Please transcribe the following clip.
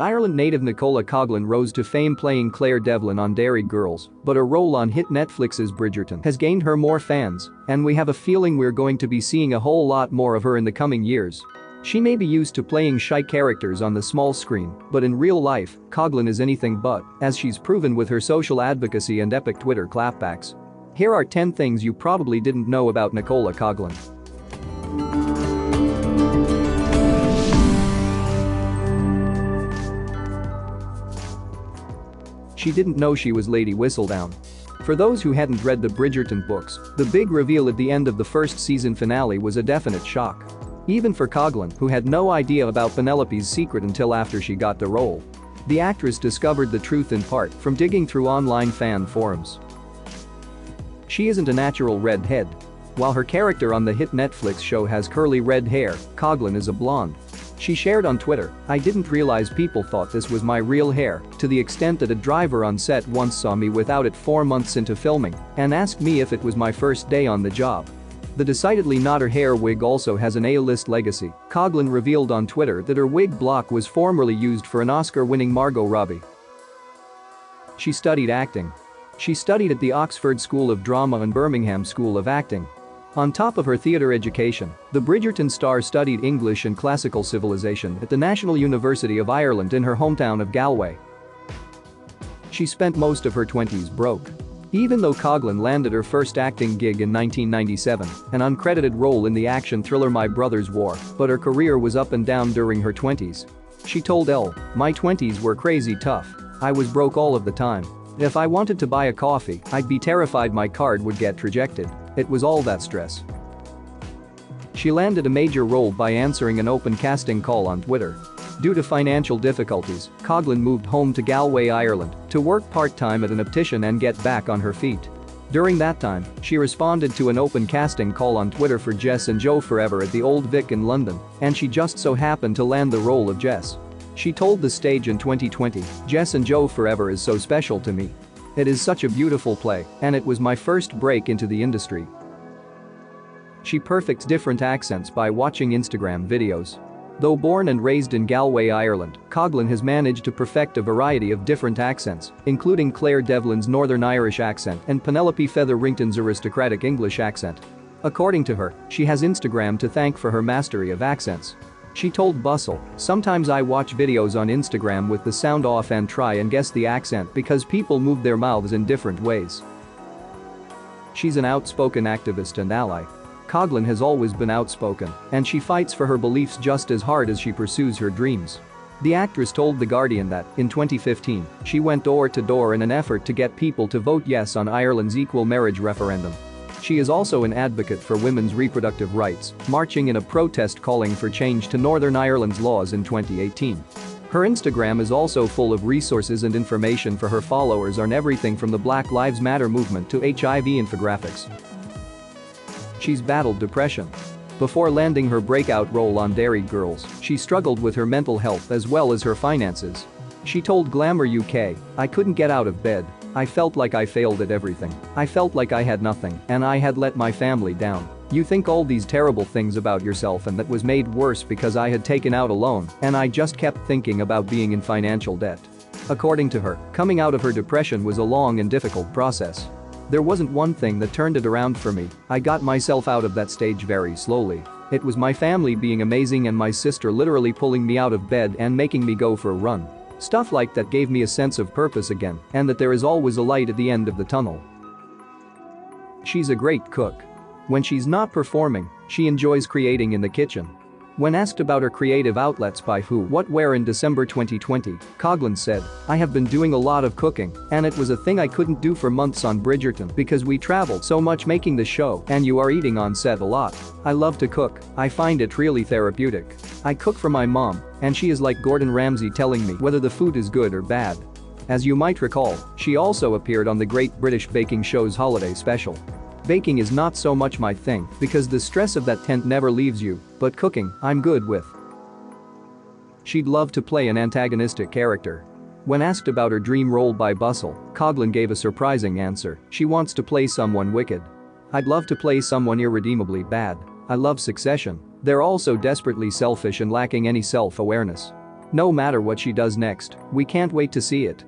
Ireland native Nicola Coughlan rose to fame playing Claire Devlin on Derry Girls, but her role on hit Netflix's Bridgerton has gained her more fans, and we have a feeling we're going to be seeing a whole lot more of her in the coming years. She may be used to playing shy characters on the small screen, but in real life, Coughlan is anything but, as she's proven with her social advocacy and epic Twitter clapbacks. Here are 10 things you probably didn't know about Nicola Coughlan. She didn't know she was Lady Whistledown. For those who hadn't read the Bridgerton books, the big reveal at the end of the first season finale was a definite shock. Even for Coughlan, who had no idea about Penelope's secret until after she got the role. The actress discovered the truth in part from digging through online fan forums. She isn't a natural redhead. While her character on the hit Netflix show has curly red hair, Coughlan is a blonde. She shared on Twitter, "I didn't realize people thought this was my real hair, to the extent that a driver on set once saw me without it 4 months into filming and asked me if it was my first day on the job." The decidedly not her hair wig also has an A-list legacy. Coughlan revealed on Twitter that her wig block was formerly used for an Oscar-winning Margot Robbie. She studied acting. She studied at the Oxford School of Drama and Birmingham School of Acting. On top of her theatre education, the Bridgerton star studied English and classical civilization at the National University of Ireland in her hometown of Galway. She spent most of her 20s broke. Even though Coughlan landed her first acting gig in 1997, an uncredited role in the action thriller My Brother's War, but her career was up and down during her 20s. She told Elle, "My 20s were crazy tough. I was broke all of the time. If I wanted to buy a coffee, I'd be terrified my card would get rejected. It was all that stress." She landed a major role by answering an open casting call on Twitter. Due to financial difficulties, Coughlan moved home to Galway, Ireland, to work part-time at an optician and get back on her feet. During that time, she responded to an open casting call on Twitter for Jess and Joe Forever at the Old Vic in London, and she just so happened to land the role of Jess. She told The Stage in 2020, "Jess and Joe Forever is so special to me. It is such a beautiful play, and it was my first break into the industry." She perfects different accents by watching Instagram videos. Though born and raised in Galway, Ireland, Coughlan has managed to perfect a variety of different accents, including Claire Devlin's Northern Irish accent and Penelope Featherington's aristocratic English accent. According to her, she has Instagram to thank for her mastery of accents. She told Bustle, "Sometimes I watch videos on Instagram with the sound off and try and guess the accent because people move their mouths in different ways." She's an outspoken activist and ally. Coughlan has always been outspoken, and she fights for her beliefs just as hard as she pursues her dreams. The actress told The Guardian that, in 2015, she went door to door in an effort to get people to vote yes on Ireland's equal marriage referendum. She is also an advocate for women's reproductive rights, marching in a protest calling for change to Northern Ireland's laws in 2018. Her Instagram is also full of resources and information for her followers on everything from the Black Lives Matter movement to HIV infographics. She's battled depression. Before landing her breakout role on Derry Girls, she struggled with her mental health as well as her finances. She told Glamour UK, "I couldn't get out of bed. I felt like I failed at everything. I felt like I had nothing and I had let my family down. You think all these terrible things about yourself and that was made worse because I had taken out a loan and I just kept thinking about being in financial debt." According to her, coming out of her depression was a long and difficult process. "There wasn't one thing that turned it around for me. I got myself out of that stage very slowly. It was my family being amazing and my sister literally pulling me out of bed and making me go for a run. Stuff like that gave me a sense of purpose again and that there is always a light at the end of the tunnel." She's a great cook. When she's not performing, she enjoys creating in the kitchen. When asked about her creative outlets by Who, What, Where in December 2020, Coughlan said, "I have been doing a lot of cooking, and it was a thing I couldn't do for months on Bridgerton because we traveled so much making the show and you are eating on set a lot. I love to cook, I find it really therapeutic. I cook for my mom, and she is like Gordon Ramsay telling me whether the food is good or bad." As you might recall, she also appeared on the Great British Baking Show's holiday special. "Baking is not so much my thing because the stress of that tent never leaves you, but cooking, I'm good with." She'd love to play an antagonistic character. When asked about her dream role by Bustle, Coughlan gave a surprising answer. She wants to play someone wicked. "I'd love to play someone irredeemably bad. I love Succession. They're also desperately selfish and lacking any self-awareness. No matter what she does next, we can't wait to see it.